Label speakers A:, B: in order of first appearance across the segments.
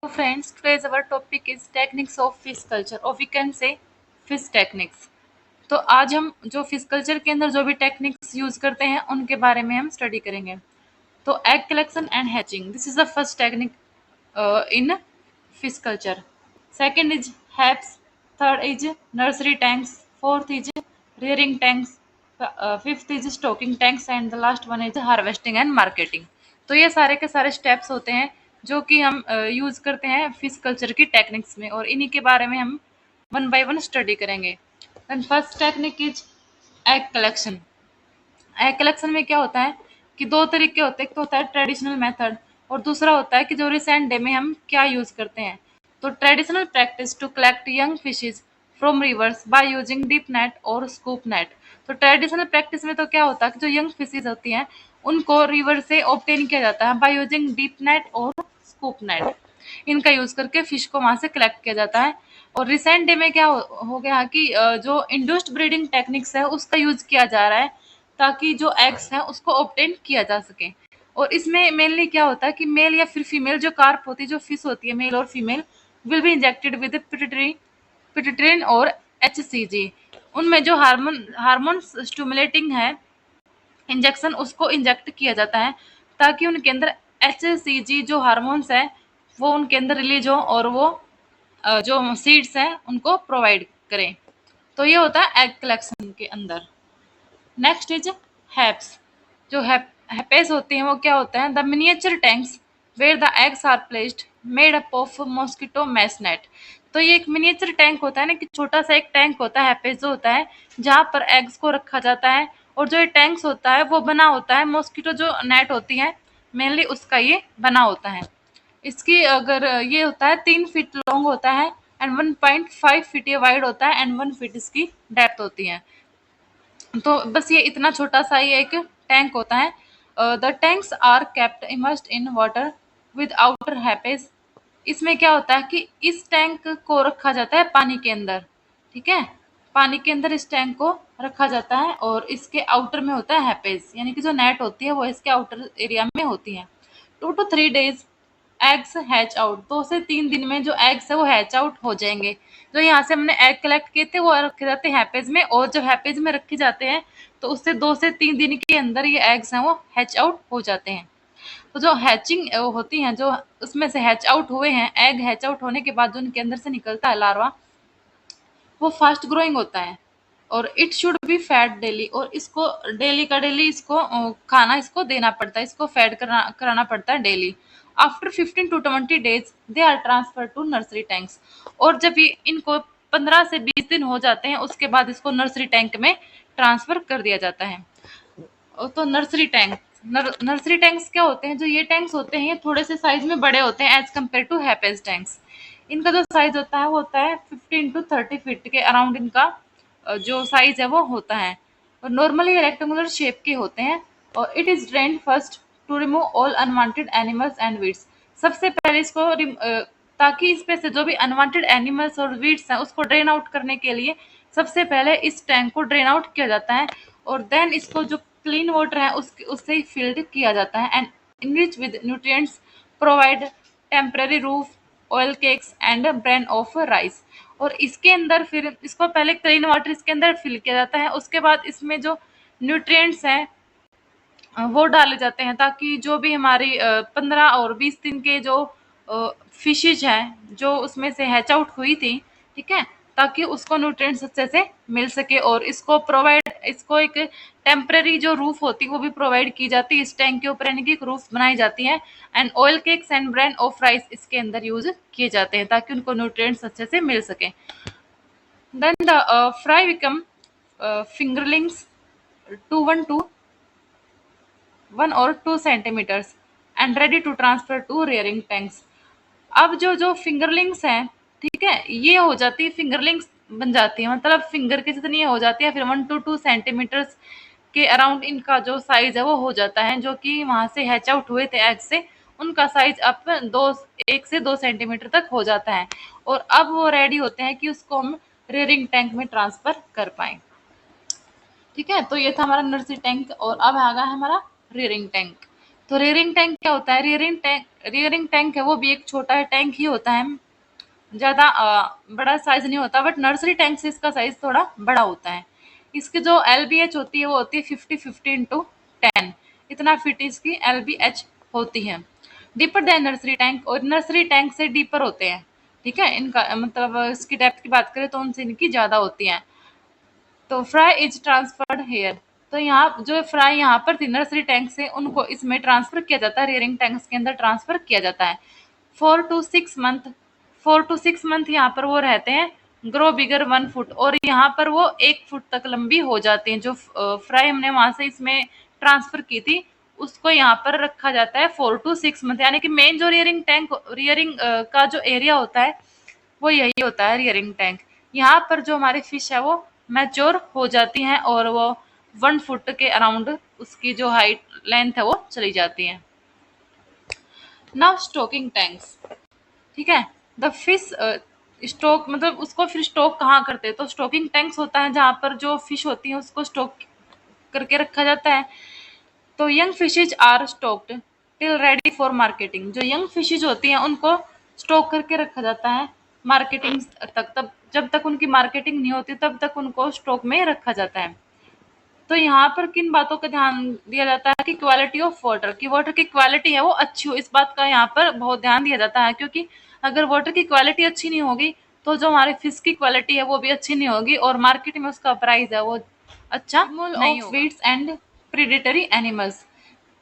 A: So friends, today's our topic is techniques of fish culture or we can say fish techniques. तो आज हम जो fish culture के अंदर जो भी टेक्निक्स यूज करते हैं उनके बारे में हम स्टडी करेंगे. तो egg collection and hatching, this is the first technique in fish culture. Second is HAPS, third is nursery tanks, fourth is rearing tanks, fifth is stocking tanks and the last one is harvesting and marketing. तो ये सारे के सारे steps होते हैं जो कि हम यूज करते हैं फिश कल्चर की टेक्निक्स में और इन्हीं के बारे में हम वन बाय वन स्टडी करेंगे. Then first technique is egg collection. Egg collection में क्या होता है कि दो तरीके होते हैं. एक तो होता है ट्रेडिशनल मेथड और दूसरा होता है कि जो रिसेंट डे में हम क्या यूज करते हैं. तो traditional practice to collect young fishes from rivers by using deep net और स्कूप नेट. तो ट्रेडिशनल प्रैक्टिस में तो क्या होता है कि जो यंग फिशेज होती हैं उनको रिवर से ऑब्टेन किया जाता है बाय यूजिंग डीप नेट और स्कूप नेट. इनका यूज करके फिश को वहां से कलेक्ट किया जाता है. और रिसेंट डे में क्या हो गया कि जो इंड्यूस्ड ब्रीडिंग टेक्निक्स है उसका यूज किया जा रहा है ताकि जो एग्स हैं उसको ऑब्टेन किया जा सके. और इसमें मेनली क्या होता है कि मेल या फिर फीमेल जो कार्प होती है, जो फिश होती है मेल और female, will be injected with pituitrin और HCG. उनमें जो हार्मोन स्टिमुलेटिंग है इंजेक्शन उसको इंजेक्ट किया जाता है ताकि उनके अंदर HCG जो हार्मोन्स है वो उनके अंदर रिलीज हो और वो जो सीड्स हैं उनको प्रोवाइड करें. तो ये होता है एग कलेक्शन के अंदर. Next is hapas. जो हैपेस होते हैं वो क्या होता है the miniature tanks where the eggs are placed made up of mosquito mesh net. तो ये एक मिनिएचर टैंक होता है ना कि छोटा सा एक टैंक होता है हैपेस जो होता है जहाँ पर एग्स को रखा जाता है. और जो ये टैंक्स होता है वो बना होता है मॉस्किटो जो नेट होती है मेनली उसका ये बना होता है. इसकी अगर ये होता है 3 फीट लॉन्ग होता है एंड 1.5 फीट ये वाइड होता है एंड 1 फीट इसकी डेप्थ होती है. तो बस ये इतना छोटा सा ये एक टैंक होता है. The tanks are kept immersed in water with outer hapas. इसमें क्या होता है कि इस टैंक को रखा जाता है पानी के अंदर. ठीक है, पानी के अंदर इस टैंक को रखा जाता है और इसके आउटर में होता है हैपेज यानी कि जो नेट होती है वो इसके आउटर एरिया में होती है. 2 to 3 days eggs hatch out. 2 से 3 दिन में जो एग्स है वो हैच आउट हो जाएंगे. जो यहाँ से हमने एग कलेक्ट किए थे वो रखे जाते हैं हैपेज में और जब हैपेज में रखे जाते हैं तो उससे 2 से 3 दिन के अंदर ये एग्स हैं वो हैच आउट हो जाते हैं. तो जो हैचिंग होती हैं जो उसमें से हैच आउट हुए हैं एग हैच आउट होने के बाद जो उनके अंदर से निकलता है लार्वा वो फास्ट ग्रोइंग होता है और it should be fat daily. और इसको डेली का डेली इसको खाना इसको देना पड़ता है, इसको फैट कराना पड़ता है daily. After 15 to 20 days they are transfer to nursery tanks. और जब ये इनको 15 से 20 दिन हो जाते हैं उसके बाद इसको नर्सरी टैंक में ट्रांसफर कर दिया जाता है. तो नर्सरी टैंक नर्सरी टैंक्स क्या होते हैं, जो ये टैंक्स होते हैं ये थोड़े से साइज में बड़े होते हैं एज कम्पेयर टू हैपेज टैंक्स. इनका जो साइज होता है वो होता है 15 to 30 फीट के अराउंड. इनका जो साइज है वो होता है और नॉर्मली रेक्टेंगुलर शेप के होते हैं. और it is drain first to remove all unwanted animals and weeds. सबसे पहले इसको ताकि इस पे से जो भी अनवांटेड एनिमल्स और वीड्स हैं उसको ड्रेन आउट करने के लिए सबसे पहले इस टैंक को ड्रेन आउट किया जाता है और देन इसको जो क्लीन वाटर है उससे फिल्ड किया जाता है and enrich with nutrients provide temporary roof oil cakes and brain of rice. और इसके अंदर फिर इसको पहले क्लीन वाटर इसके अंदर फिल किया जाता है उसके बाद इसमें जो न्यूट्रिएंट्स हैं वो डाले जाते हैं ताकि जो भी हमारी 15 और 20 दिन के जो फिशेज हैं जो उसमें से हैच आउट हुई थी, ठीक है, ताकि उसको न्यूट्रिएंट्स अच्छे से मिल सके. और इसको एक टेम्पररी जो रूफ होती है वो भी प्रोवाइड की जाती है. इस टैंक के ऊपर यानी कि एक रूफ बनाई जाती है and oil cakes and brain of rice इसके अंदर यूज किए जाते हैं ताकि उनको न्यूट्रिएंट्स अच्छे से मिल सके. Then the fry become fingerlings 1 or 2 centimeters and ready to transfer to rearing tanks. अब जो फिंगरलिंग्स हैं, ठीक है, ये हो जाती है फिंगरलिंग्स बन जाती है मतलब फिंगर की जितनी ये हो जाती है फिर 1 to 2 centimeters के अराउंड इनका जो साइज है वो हो जाता है जो कि वहां से हैच आउट हुए थे एग से उनका साइज अब 1 से 2 सेंटीमीटर तक हो जाता है. और अब वो रेडी होते हैं कि उसको हम रेयरिंग टैंक में ट्रांसफर कर पाए. ठीक है, तो ये था हमारा नर्सरी टैंक और अब आ गया हमारा रेयरिंग टैंक. तो रेयरिंग टैंक क्या होता है, रेयरिंग टैंक रियरिंग टैंक है वो भी एक छोटा टैंक ही होता है, ज़्यादा बड़ा साइज नहीं होता, बट नर्सरी टैंक से इसका साइज थोड़ा बड़ा होता है। इसकी जो LBH होती है वो होती है 50-50 × 10, इतना फीट इसकी LBH होती है। डीपर देन नर्सरी टैंक, और नर्सरी टैंक से डीपर होते हैं। ठीक है, इनका मतलब इसकी डेप्थ की बात करें तो उनसे इनकी ज़्यादा होती है। तो फ्राई इज ट्रांसफर्ड हेयर, तो यहाँ जो फ्राई यहाँ पर थी नर्सरी टैंक से, उनको इसमें ट्रांसफर किया जाता है, रियरिंग टैंक्स के अंदर ट्रांसफर किया जाता है। 4 to 6 मंथ, 4 to 6 मंथ यहाँ पर वो रहते हैं, ग्रो बिगर 1 फुट, और यहाँ पर वो 1 फुट तक लंबी हो जाती हैं। जो फ्राई हमने वहां से इसमें ट्रांसफर की थी उसको यहाँ पर रखा जाता है 4 to 6 मंथ, यानी कि मेन जो रियरिंग का जो एरिया होता है वो यही होता है, रियरिंग टैंक। यहाँ पर जो हमारी फिश है वो मैच्योर हो जाती हैं और वो 1 फुट के अराउंड उसकी जो हाइट लेंथ है वो चली जाती है। नाउ स्टोकिंग टैंक्स, ठीक है। द फिश स्टोक, मतलब उसको फिर स्टोक कहाँ करते हैं, तो स्टोकिंग टैंक्स होता है जहाँ पर जो फिश होती है उसको स्टोक करके रखा जाता है। तो young fishes are stocked till ready for marketing, जो यंग फिशेज होती हैं उनको स्टॉक करके रखा जाता है मार्केटिंग तक, तब जब तक उनकी मार्केटिंग नहीं होती तब तक उनको स्टॉक में रखा जाता है। तो यहाँ पर किन बातों का ध्यान दिया जाता है कि क्वालिटी ऑफ वाटर, की वाटर की क्वालिटी है वो अच्छी हो, इस बात का यहाँ पर बहुत ध्यान दिया जाता है, क्योंकि अगर वाटर की क्वालिटी अच्छी नहीं होगी तो जो हमारे फिश की क्वालिटी है वो भी अच्छी नहीं होगी और मार्केट में उसका प्राइस है वो अच्छा नहीं होगा। वीड्स एंड प्रीडेटरी एनिमल्स,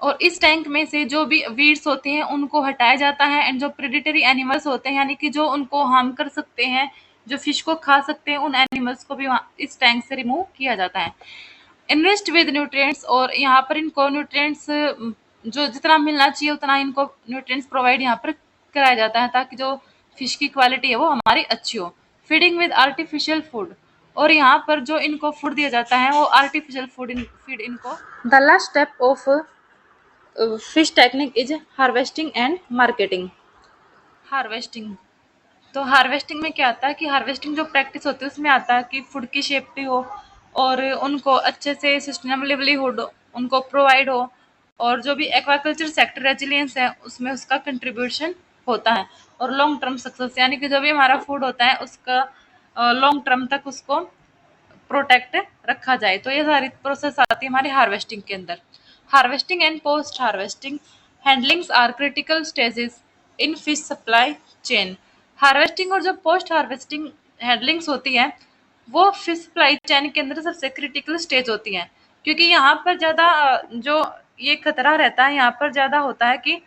A: और इस टैंक में से जो भी वीड्स होते हैं उनको हटाया जाता है, एंड जो प्रेडेटरी एनिमल्स होते हैं यानी कि जो उनको हार्म कर सकते हैं, जो फिश को खा सकते हैं, उन एनिमल्स को भी इस टैंक से रिमूव किया जाता है। इन्वेस्ट विद न्यूट्रिएंट्स, और यहाँ पर इनको न्यूट्रिएंट्स जो जितना मिलना चाहिए उतना इनको न्यूट्रिएंट्स प्रोवाइड यहाँ पर कराया जाता है ताकि जो फिश की क्वालिटी है वो हमारी अच्छी हो। फीडिंग विद आर्टिफिशियल फूड, और यहाँ पर जो इनको फूड दिया जाता है वो आर्टिफिशियल फीड इनको। The last step of fish technique is harvesting and marketing. Harvesting, तो हार्वेस्टिंग में क्या आता है कि हार्वेस्टिंग जो प्रैक्टिस होती है उसमें आता है कि फूड की सेफ्टी हो और उनको अच्छे से सस्टेनेबल लिवलीहुड उनको प्रोवाइड हो, और जो भी एक्वाकल्चर सेक्टर रेजिलियंस है उसमें उसका कंट्रीब्यूशन होता है, और लॉन्ग टर्म सक्सेस, यानी कि जो भी हमारा फूड होता है उसका लॉन्ग टर्म तक उसको प्रोटेक्ट रखा जाए। तो ये सारी प्रोसेस आती है हमारी हार्वेस्टिंग के अंदर। Harvesting and post harvesting handlings are critical stages in fish supply chain. Harvesting और जो पोस्ट हार्वेस्टिंग हैंडलिंग्स होती है वो फिश सप्लाई चेन के अंदर सबसे क्रिटिकल स्टेज होती है, क्योंकि यहाँ पर ज़्यादा जो ये खतरा रहता है यहाँ पर ज़्यादा होता है कि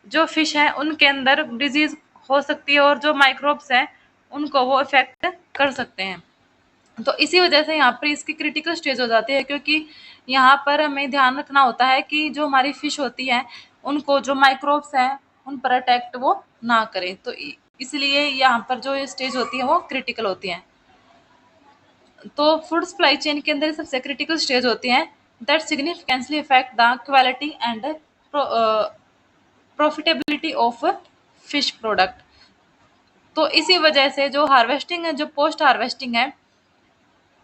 A: जो फिश है उनके अंदर डिजीज हो सकती है और जो माइक्रोब्स हैं उनको वो इफेक्ट कर सकते हैं। तो इसी वजह से यहाँ पर इसकी क्रिटिकल स्टेज हो जाती है, क्योंकि यहाँ पर हमें ध्यान रखना होता है कि जो हमारी फिश होती है उनको जो माइक्रोब्स हैं उन पर अटैक्ट वो ना करें। तो इसलिए यहाँ पर जो स्टेज होती है वो क्रिटिकल होती है। तो फूड सप्लाई चेन के अंदर सबसे क्रिटिकल स्टेज होती है that significantly effect the quality and profitability of fish product. तो इसी वजह से जो हार्वेस्टिंग है, जो पोस्ट हार्वेस्टिंग है,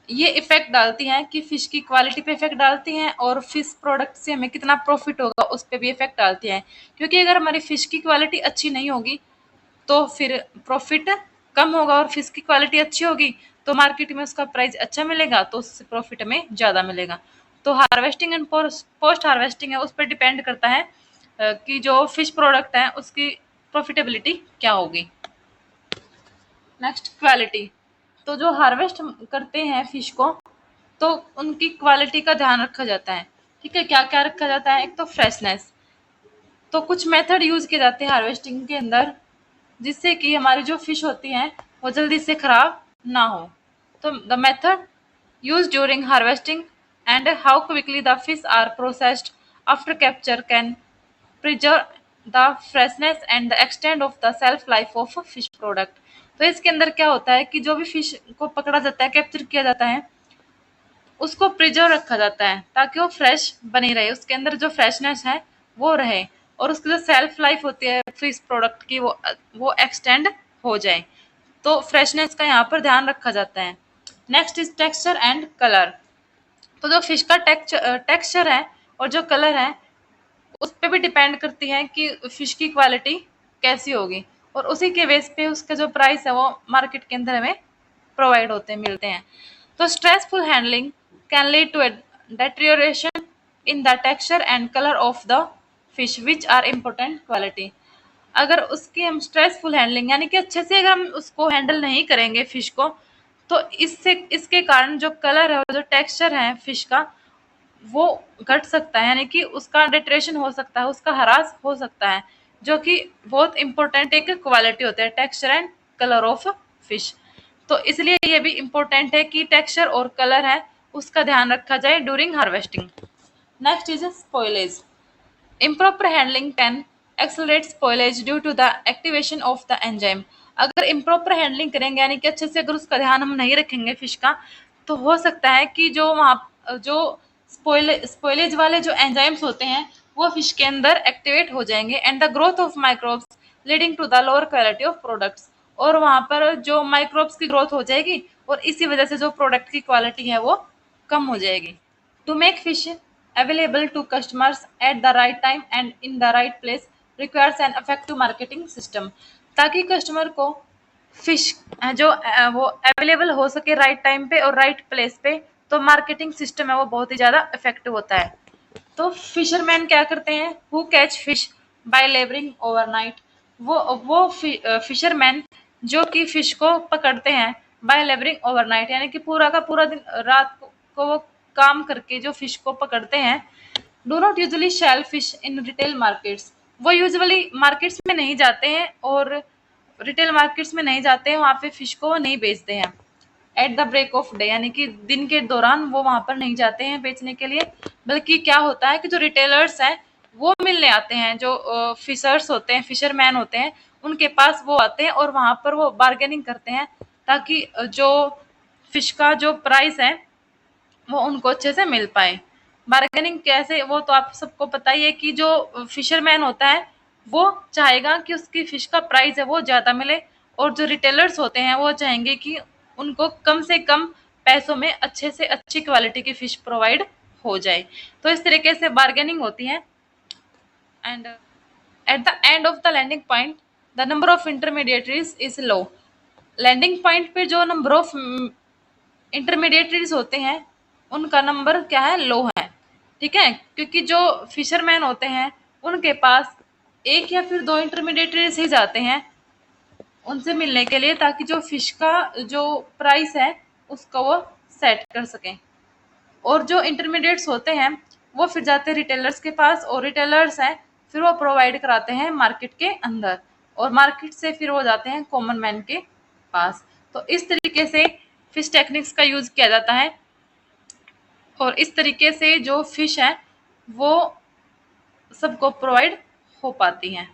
A: ये इफेक्ट डालती हैं कि फिश की क्वालिटी पे इफेक्ट डालती हैं और फिश प्रोडक्ट से हमें कितना प्रॉफिट होगा उस पर भी इफेक्ट डालती हैं, क्योंकि अगर हमारी फिश की क्वालिटी अच्छी नहीं होगी तो फिर प्रॉफिट कम होगा, और फिश की क्वालिटी अच्छी होगी तो मार्केट में उसका प्राइस अच्छा मिलेगा तो उससे प्रॉफिट हमें ज़्यादा मिलेगा। तो हार्वेस्टिंग एंड पोस्ट हार्वेस्टिंग है उस पर डिपेंड करता है कि जो फिश प्रोडक्ट है उसकी प्रॉफिटेबिलिटी क्या होगी। नेक्स्ट क्वालिटी, तो जो हार्वेस्ट करते हैं फिश को तो उनकी क्वालिटी का ध्यान रखा जाता है। ठीक है, क्या क्या रखा जाता है, एक तो फ्रेशनेस, तो कुछ मेथड यूज किए जाते हैं हार्वेस्टिंग के अंदर जिससे कि हमारी जो फिश होती हैं वो जल्दी से खराब ना हो। तो the method use during harvesting and how quickly the fish are processed after capture can preserve the freshness and the extend of the shelf life of fish product. तो इसके अंदर क्या होता है कि जो भी फिश को पकड़ा जाता है, कैप्चर किया जाता है, उसको प्रिजर्व रखा जाता है ताकि वो फ्रेश बनी रहे, उसके अंदर जो फ्रेशनेस है वो रहे, और उसकी जो सेल्फ लाइफ होती है फिश प्रोडक्ट की वो एक्सटेंड हो जाए। तो फ्रेशनेस का यहाँ पर ध्यान रखा जाता है। Next is texture and colour, तो जो फिश का टेक्सचर है और जो कलर है उस पे भी डिपेंड करती है कि फिश की क्वालिटी कैसी होगी, और उसी के बेस पे उसका जो प्राइस है वो मार्केट के अंदर हमें प्रोवाइड होते हैं, मिलते हैं। तो stressful handling can lead to deterioration in the texture and color of the fish which are important quality। अगर उसकी हम स्ट्रेसफुल हैंडलिंग यानी कि अच्छे से अगर हम उसको हैंडल नहीं करेंगे फिश को, तो इससे इसके कारण जो कलर है और जो टेक्सचर है फिश का वो घट सकता है, यानी कि उसका डिटरेशन हो सकता है, उसका हरास हो सकता है, जो कि बहुत इंपॉर्टेंट एक क्वालिटी होता है, texture and colour of fish. तो इसलिए ये भी इंपॉर्टेंट है कि टेक्सचर और कलर है उसका ध्यान रखा जाए during harvesting. Next is spoilage. Improper handling can accelerate spoilage due to the activation of the enzyme। अगर improper handling करेंगे यानी कि अच्छे से अगर उसका ध्यान हम नहीं रखेंगे फिश का, तो हो सकता है कि जो स्पॉइलेज वाले जो एंजाइम्स होते हैं वो फिश के अंदर एक्टिवेट हो जाएंगे, and the growth of microbes leading to the lower quality of products. और वहां पर जो माइक्रोब्स की ग्रोथ हो जाएगी और इसी वजह से जो प्रोडक्ट की क्वालिटी है वो कम हो जाएगी। To make fish available to customers at the right time and in the right place requires an effective marketing system। ताकि कस्टमर को फिश वो अवेलेबल हो सके राइट टाइम पे और राइट प्लेस पे, तो मार्केटिंग सिस्टम है वो बहुत ही ज़्यादा इफेक्टिव होता है। तो फिशरमैन क्या करते हैं, who catch fish by labouring overnight. वो फिशरमैन जो कि फिश को पकड़ते हैं बाय लेबरिंग ओवरनाइट, यानी कि पूरा का पूरा दिन रात को वो काम करके जो फिश को पकड़ते हैं। Do not usually sell fish in retail markets. वो यूजुअली मार्केट्स में नहीं जाते हैं और रिटेल मार्केट्स में नहीं जाते हैं, वहाँ पे फिश को नहीं बेचते हैं। At the break of day, यानी कि दिन के दौरान वो वहां पर नहीं जाते हैं बेचने के लिए, बल्कि क्या होता है कि जो रिटेलर्स हैं वो मिलने आते हैं, जो फिशर्स होते हैं, फिशरमैन होते हैं, उनके पास वो आते हैं और वहां पर वो बार्गेनिंग करते हैं, ताकि जो फिश का जो प्राइस है वो उनको अच्छे से मिल पाए। बार्गेनिंग कैसे, वो तो आप सबको पता ही है कि जो फिशरमैन होता है वो चाहेगा कि उसकी फिश का प्राइस है वो ज़्यादा मिले, और जो रिटेलर्स होते हैं वो चाहेंगे कि उनको कम से कम पैसों में अच्छे से अच्छी क्वालिटी की फिश प्रोवाइड हो जाए। तो इस तरीके से बार्गेनिंग होती है। And at the end of the landing point the number of intermediaries is low. Landing point पे जो नंबर ऑफ इंटरमीडिएटरीज होते हैं उनका नंबर क्या है, लो है। ठीक है, क्योंकि जो फिशरमैन होते हैं उनके पास एक या फिर दो इंटरमीडिएटरीज ही जाते हैं उनसे मिलने के लिए, ताकि जो फिश का जो प्राइस है उसको वो सेट कर सकें। और जो इंटरमीडिएट्स होते हैं वो फिर जाते हैं रिटेलर्स के पास, और रिटेलर्स हैं फिर वो प्रोवाइड कराते हैं मार्केट के अंदर, और मार्केट से फिर वो जाते हैं कॉमन मैन के पास। तो इस तरीके से फिश टेक्निक्स का यूज किया जाता है, और इस तरीके से जो फिश है वो सबको प्रोवाइड हो पाती हैं।